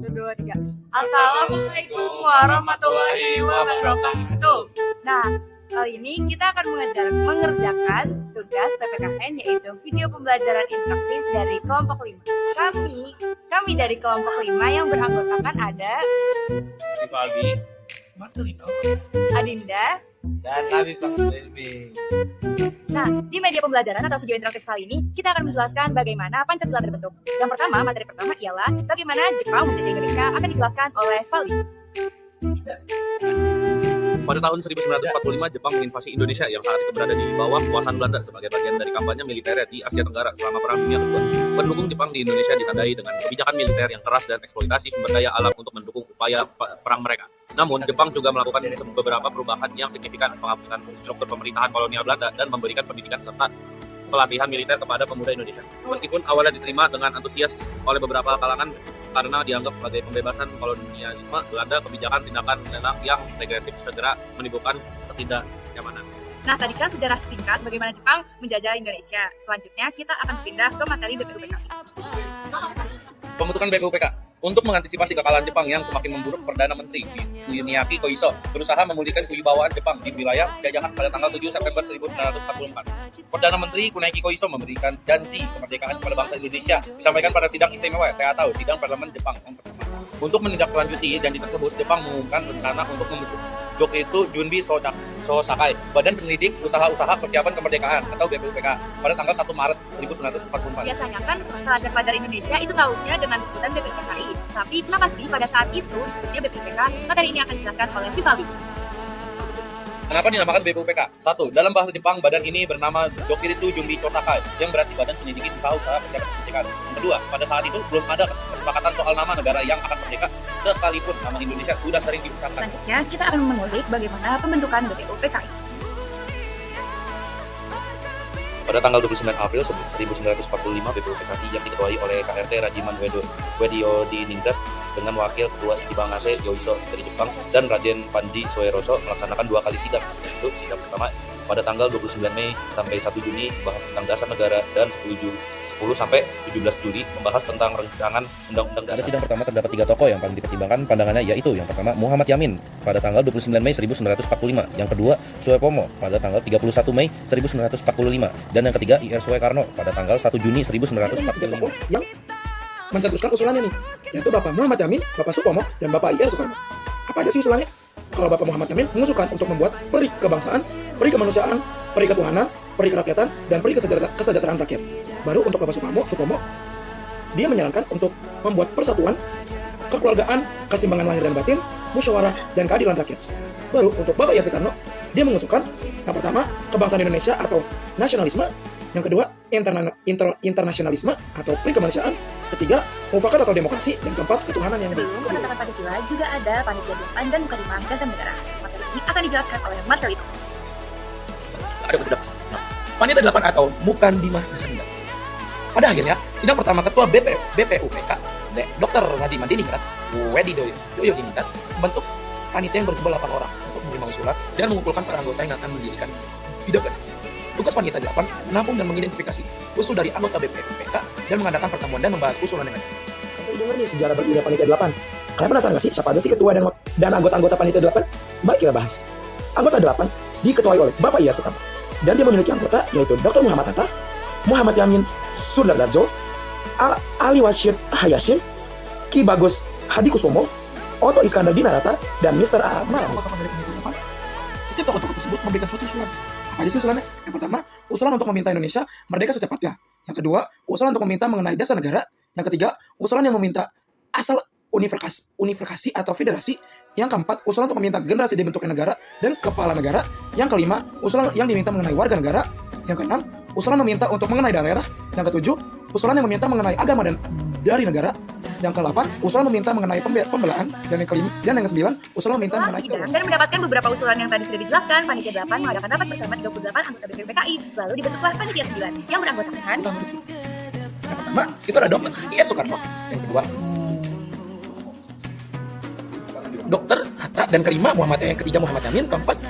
Satu, dua, tiga. Assalamualaikum warahmatullahi wabarakatuh. Nah, kali ini kita akan mengerjakan tugas PPKN, yaitu video pembelajaran interaktif dari kelompok 5. Kami dari kelompok 5 yang beranggotakan ada Vivaldi, Marcelino, Adinda, dan Nabi Pangdelbi. Nah, di media pembelajaran atau video interaktif kali ini, kita akan menjelaskan bagaimana Pancasila terbentuk. Yang pertama, materi pertama ialah bagaimana Jepang menjajah Indonesia akan dijelaskan oleh Valdi. Pada tahun 1945, Jepang menginvasi Indonesia yang saat itu berada di bawah kekuasaan Belanda sebagai bagian dari kampanye militer di Asia Tenggara selama Perang Dunia Kedua. Pendukung Jepang di Indonesia ditandai dengan kebijakan militer yang keras dan eksploitasi sumber daya alam untuk mendukung upaya perang mereka. Namun, Jepang juga melakukan beberapa perubahan yang signifikan, menghapuskan struktur pemerintahan kolonial Belanda dan memberikan pendidikan serta pelatihan militer kepada pemuda Indonesia. Meskipun awalnya diterima dengan antusias oleh beberapa kalangan karena dianggap sebagai pembebasan kolonialisme Belanda, kebijakan tindakan yang regresif segera menimbulkan ketidaknyamanan. Nah, tadi kan sejarah singkat bagaimana Jepang menjajah Indonesia. Selanjutnya kita akan pindah ke materi BPUPK. Pembentukan BPUPK untuk mengantisipasi kekalahan Jepang yang semakin memburuk, Perdana Menteri Kuniaki Koiso berusaha memulihkan kewibawaan Jepang di wilayah jajahan pada tanggal 7 September 1944. Perdana Menteri Kuniaki Koiso memberikan janji kemerdekaan kepada bangsa Indonesia, disampaikan pada sidang istimewa atau sidang parlemen Jepang yang pertama. Untuk menindaklanjuti janji tersebut, Jepang mengumumkan rencana untuk membentuk Doketsu Junbi Sosakai, Badan Penyelidik Usaha-Usaha Persiapan Kemerdekaan atau BPUPK pada tanggal 1 Maret 1944. Biasanya kan pelajar pelajar Indonesia itu tahunya dengan sebutan BPUPKI. Tapi kenapa sih pada saat itu disebutnya BPUPK? Materi ini akan dijelaskan oleh Vivaldi. Kenapa dinamakan BPUPK? 1. Dalam bahasa Jepang, badan ini bernama Doketsu Junbi Sosakai, yang berarti Badan Penyelidik Usaha-Usaha Persiapan Kemerdekaan. Yang kedua, pada saat itu belum ada kesepakatan soal nama negara yang akan merdeka, sekalipun nama Indonesia sudah sering diucapkan. Selanjutnya kita akan mengulik bagaimana pembentukan BPUPKI. Pada tanggal 29 April 1945, BPUPKI yang diketuai oleh KRT Rajiman Weddiodiningrat dengan wakil ketua Ichibangase Yoiso dari Jepang dan Raden Panji Soeroso melaksanakan 2 kali sidang, yaitu sidang pertama pada tanggal 29 Mei sampai 1 Juni membahas tentang dasar negara dan 10 sampai 17 Juli membahas tentang rancangan undang-undang dasar. Pada sidang pertama terdapat 3 tokoh yang paling dipertimbangkan pandangannya, yaitu yang pertama Muhammad Yamin pada tanggal 29 Mei 1945, yang kedua Suepomo pada tanggal 31 Mei 1945, dan yang ketiga Ir Soekarno pada tanggal 1 Juni 1945. Yang mencetuskan usulannya nih, yaitu Bapak Muhammad Yamin, Bapak Supomo, dan Bapak Ir Soekarno. Apa aja sih usulannya? Kalau Bapak Muhammad Yamin mengusulkan untuk membuat peri kebangsaan, peri kemanusiaan, peri ketuhanan, peri kerakyatan, dan peri kesejahteraan rakyat. Baru untuk Bapak Supomo, dia menyarankan untuk membuat persatuan, kekeluargaan, keseimbangan lahir dan batin, musyawarah, dan keadilan rakyat. Baru untuk Bapak Ir Soekarno, dia mengusulkan yang pertama kebangsaan Indonesia atau nasionalisme, yang kedua internasionalisme atau peri kemanusiaan, ketiga mufakat atau demokrasi, dan keempat ketuhanan yang Sebelum penetapan Pancasila juga ada Panitia 8 dan Mukadimah Dasar Negara. Materi ini akan dijelaskan oleh Marcelino. ada sedap. Panitia 8 atau Mukadimah Dasar Negara. Pada akhirnya, sidang pertama Ketua BPUPK, Dr. Rajiman Diningrat, Weddiodiningrat, membentuk panitia yang berjumlah 8 orang untuk menerima usulan dan mengumpulkan para anggota yang akan mendirikan pidagan. Tugas panitia 8 menampung dan mengidentifikasi usul dari anggota BPUPK dan mengadakan pertemuan dan membahas usulan yang ada. Kamu dengar nih sejarah berdirinya panitia 8. Kalian penasaran nggak sih siapa aja sih ketua dan anggota-anggota panitia 8? Mari kita bahas. Anggota 8 diketuai oleh Bapak Ir Soekarno, dan dia memiliki anggota yaitu Dr. Muhammad Hatta, Muhammad Yamin Sudarjo, Ali Washid Hayashim, Ki Bagus Hadikusumo, Otto Iskandar Dinarata, dan Mr. Ahmad. Setiap tokoh-tokoh tersebut memberikan suatu usulan. Apa aja sih usulannya? Yang pertama, usulan untuk meminta Indonesia merdeka secepatnya. Yang kedua, usulan untuk meminta mengenai dasar negara. Yang ketiga, usulan yang meminta asal unifikasi atau federasi. Yang keempat, usulan untuk meminta generasi dibentuknya negara dan kepala negara. Yang kelima, usulan yang diminta mengenai warga negara. Yang keenam, usulan meminta untuk mengenai daerah. Yang ketujuh, usulan yang meminta mengenai agama dan dari negara. Yang ke-8, usulan meminta mengenai pembelaan. Dan yang ke-9, usulan meminta mengenai sidang dan mendapatkan beberapa usulan yang tadi sudah dijelaskan, Panitia 8 mengadakan rapat bersama 38 anggota BPUPKI. Lalu dibentuklah Panitia 9 yang beranggotakan yang pertama, itu ada Dr. Ir Soekarno. Yang kedua, Dr. Hatta. Dan kelima, yang ketiga Muhammad Yamin. Keempat,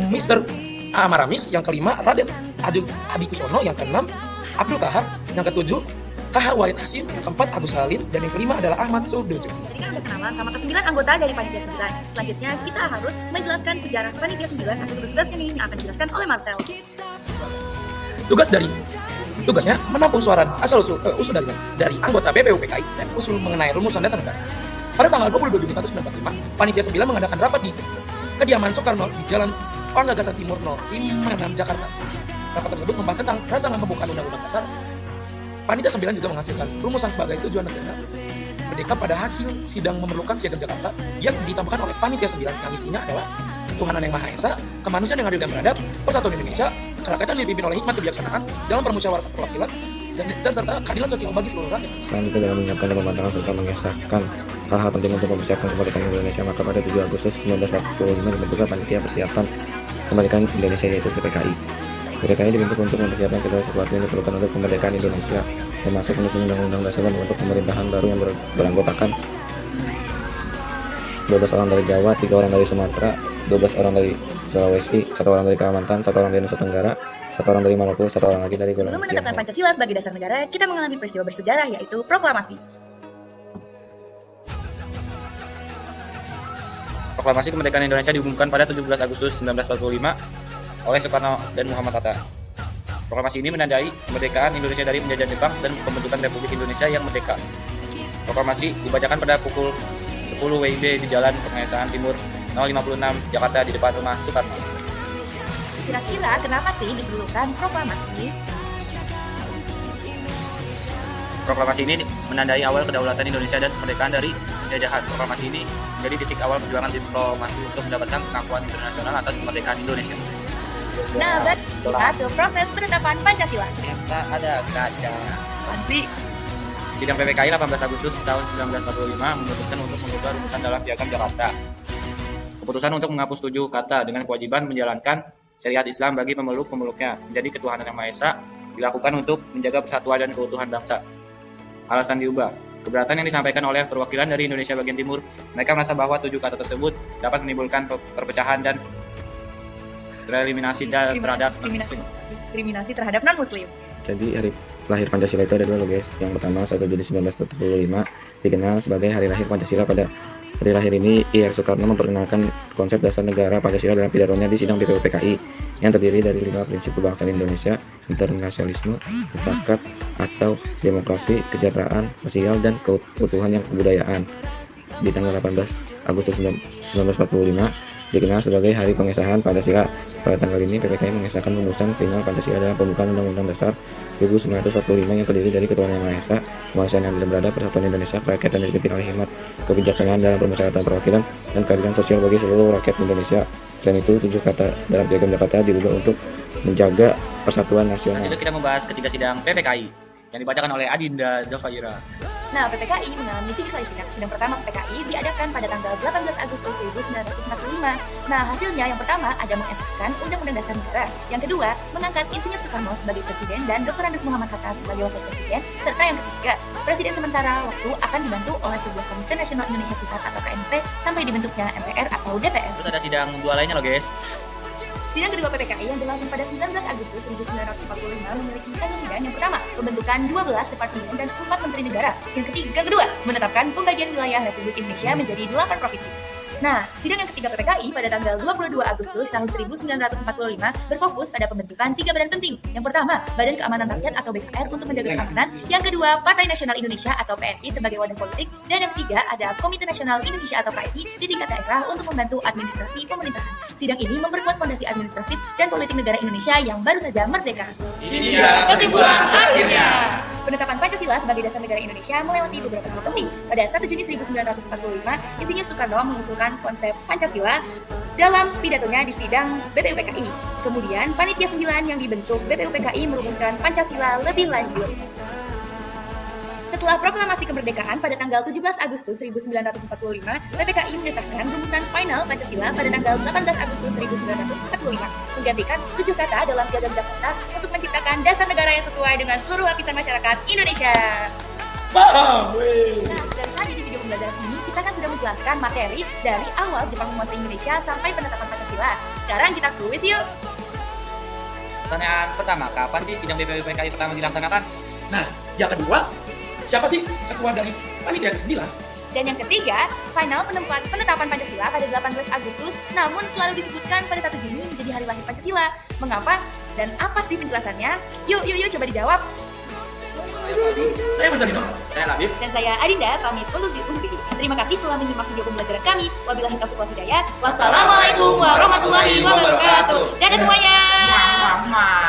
Mr. Amaramis. Yang kelima, Raden Hadikusono. Yang keenam, Abdul Kahar. Yang ketujuh, Kahar Wahid Hasim, yang keempat Agus Salim, dan yang kelima adalah Ahmad Sudojo. Tadi kan udah kenalan sama ke-9 anggota dari Panitia 9. Selanjutnya kita harus menjelaskan sejarah Panitia 9 atau tugas ini yang akan dijelaskan oleh Marcel. Tugasnya menampung suara asal-usul dari anggota BPUPKI dan usul mengenai rumusan dasar negara. Pada tanggal 22 Juni 1945, Panitia 9 mengadakan rapat di kediaman Soekarno di Jalan Panggagasan Timur 056 Jakarta. Rapat tersebut membahas tentang rancangan pembukaan Undang-Undang Dasar. Panitia 9 juga menghasilkan rumusan sebagai tujuan negara merdeka pada hasil sidang memerlukan Piagam Jakarta yang ditambahkan oleh Panitia 9 yang isinya adalah ketuhanan yang Maha Esa, kemanusiaan yang adil dan beradab, persatuan Indonesia, kerakyatan yang dipimpin oleh hikmat kebijaksanaan dalam permusyawaratan perwakilan, dan serta keadilan sosial bagi seluruh rakyat. Selain itu dalam menyiapkan dan membantahkan serta mengesahkan hal-hal penting untuk mempersiapkan kemerdekaan Indonesia, maka pada 7 Agustus 1945 dibentuklah Panitia Persiapan Kemerdekaan Indonesia, yaitu PPKI. PPKI dibentuk untuk mempersiapkan segala sesuatu yang diperlukan untuk kemerdekaan Indonesia, termasuk menyusun undang-undang dasar dan membentuk pemerintahan baru yang beranggotakan 12 orang dari Jawa, 3 orang dari Sumatera, 12 orang dari Sulawesi, 1 orang dari Kalimantan, 1 orang dari Nusa Tenggara, 1 orang dari Maluku, 1 orang lagi dari Sebelum menetapkan Pancasila sebagai dasar negara, kita mengalami peristiwa bersejarah yaitu proklamasi. Proklamasi Kemerdekaan Indonesia diumumkan pada 17 Agustus 1945 oleh Soekarno dan Muhammad Hatta. Proklamasi ini menandai kemerdekaan Indonesia dari penjajahan Jepang dan pembentukan Republik Indonesia yang merdeka. Proklamasi dibacakan pada pukul 10 WIB di Jalan Pengesahan Timur 056 Jakarta di depan rumah Soekarno. Kira-kira kenapa sih diperlukan proklamasi? Proklamasi ini menandai awal kedaulatan Indonesia dan kemerdekaan dari penjajahan. Proklamasi ini menjadi titik awal perjuangan diplomasi untuk mendapatkan pengakuan internasional atas kemerdekaan Indonesia. Nah, kita ke proses penetapan Pancasila. Ternyata ada kaca. Apaan sih? Sidang PPKI 18 Agustus tahun 1945 memutuskan untuk mengubah rumusan dalam Piagam Jakarta. Keputusan untuk menghapus 7 kata dengan kewajiban menjalankan syariat Islam bagi pemeluk-pemeluknya menjadi ketuhanan yang Maha Esa dilakukan untuk menjaga persatuan dan keutuhan bangsa. Alasan diubah. Keberatan yang disampaikan oleh perwakilan dari Indonesia bagian timur, mereka merasa bahwa 7 kata tersebut dapat menimbulkan perpecahan dan tereliminasi terhadap diskriminasi terhadap non-muslim. Jadi hari lahir Pancasila itu ada 2 loh guys. Yang pertama 1 Juli 1945 dikenal sebagai hari lahir Pancasila. Pada hari lahir ini Ir Soekarno memperkenalkan konsep dasar negara Pancasila dalam pidatonya di sidang BPUPKI yang terdiri dari 5 prinsip kebangsaan Indonesia: internasionalisme, mufakat atau demokrasi, kesejahteraan sosial, dan keutuhan yang kebudayaan. Di tanggal 18 Agustus 1945 dikenal sebagai Hari Pengesahan Pancasila. Pada tanggal ini PPKI mengesahkan rumusan final Pancasila dalam pembukaan Undang-Undang Dasar 1945 yang terdiri dari ketuhanan yang Maha Esa, kemanusiaan yang adil dan beradab, persatuan Indonesia, kerakyatan yang dipimpin oleh hikmat kebijaksanaan dalam permusyawaratan perwakilan, dan keadilan sosial bagi seluruh rakyat Indonesia. Selain itu, 7 kata dalam Piagam Jakarta diubah untuk menjaga persatuan nasional. Selanjutnya kita membahas ketiga sidang PPKI yang dibacakan oleh Adinda Zafaira. Nah, PPKI mengalami 3 kali sidang. Sidang pertama PPKI diadakan pada tanggal 18 Agustus 1945. Nah, hasilnya yang pertama ada mengesahkan Undang-Undang Dasar Negara. Yang kedua, mengangkat Insinyur Soekarno sebagai Presiden dan Dr. Andes Muhammad Hatta sebagai Wakil Presiden. Serta yang ketiga, Presiden sementara waktu akan dibantu oleh sebuah Komite Nasional Indonesia Pusat atau KNP sampai dibentuknya MPR atau DPR. Terus ada sidang 2 lainnya loh guys. Sidang kedua PPKI yang berlangsung pada 19 Agustus 1945 memiliki mekanisme sidang. Yang pertama, pembentukan 12 departemen dan 4 menteri negara. Yang kedua, menetapkan pembagian wilayah Republik Indonesia menjadi 8 provinsi. Nah, sidang yang ketiga PPKI pada tanggal 22 Agustus tahun 1945 berfokus pada pembentukan 3 badan penting. Yang pertama, Badan Keamanan Rakyat atau BKR untuk menjaga keamanan. Yang kedua, Partai Nasional Indonesia atau PNI sebagai wadah politik. Dan yang ketiga, ada Komite Nasional Indonesia atau KNI di tingkat daerah untuk membantu administrasi pemerintahan. Sidang ini memperkuat fondasi administratif dan politik negara Indonesia yang baru saja merdeka. Ini dia kesimpulan akhirnya. Penetapan Pancasila sebagai dasar negara Indonesia melewati beberapa hal penting. Pada 1 Juni 1945, Insinyur Soekarno mengusulkan konsep Pancasila dalam pidatonya di sidang BPUPKI. Kemudian, Panitia 9 yang dibentuk BPUPKI merumuskan Pancasila lebih lanjut. Setelah proklamasi kemerdekaan pada tanggal 17 Agustus 1945, PPKI mendesahkan rumusan final Pancasila pada tanggal 18 Agustus 1945, menggantikan 7 kata dalam Piagam Jakarta untuk menciptakan dasar negara yang sesuai dengan seluruh lapisan masyarakat Indonesia. Paham, weh. Nah, dari tadi di video pembelajaran ini kita kan sudah menjelaskan materi dari awal Jepang menguasai Indonesia sampai penetapan Pancasila. Sekarang kita kuis yuk. Pertanyaan pertama, kapan sih sidang BPUPKI pertama dilaksanakan? Nah, yang kedua, siapa sih ketua dari panitia ke-9? Dan yang ketiga, final penetapan Pancasila pada 18 Agustus, namun selalu disebutkan pada 1 Juni menjadi hari lahir Pancasila. Mengapa dan apa sih penjelasannya? Yuk coba dijawab. Saya Mas Alino. Saya Labib. Dan saya Adinda, pamit undur diri. Terima kasih telah menyimak video pembelajaran kami. Wabillahi taufiq wal hidayah. Wassalamualaikum warahmatullahi wabarakatuh. Dadah semuanya. Mama.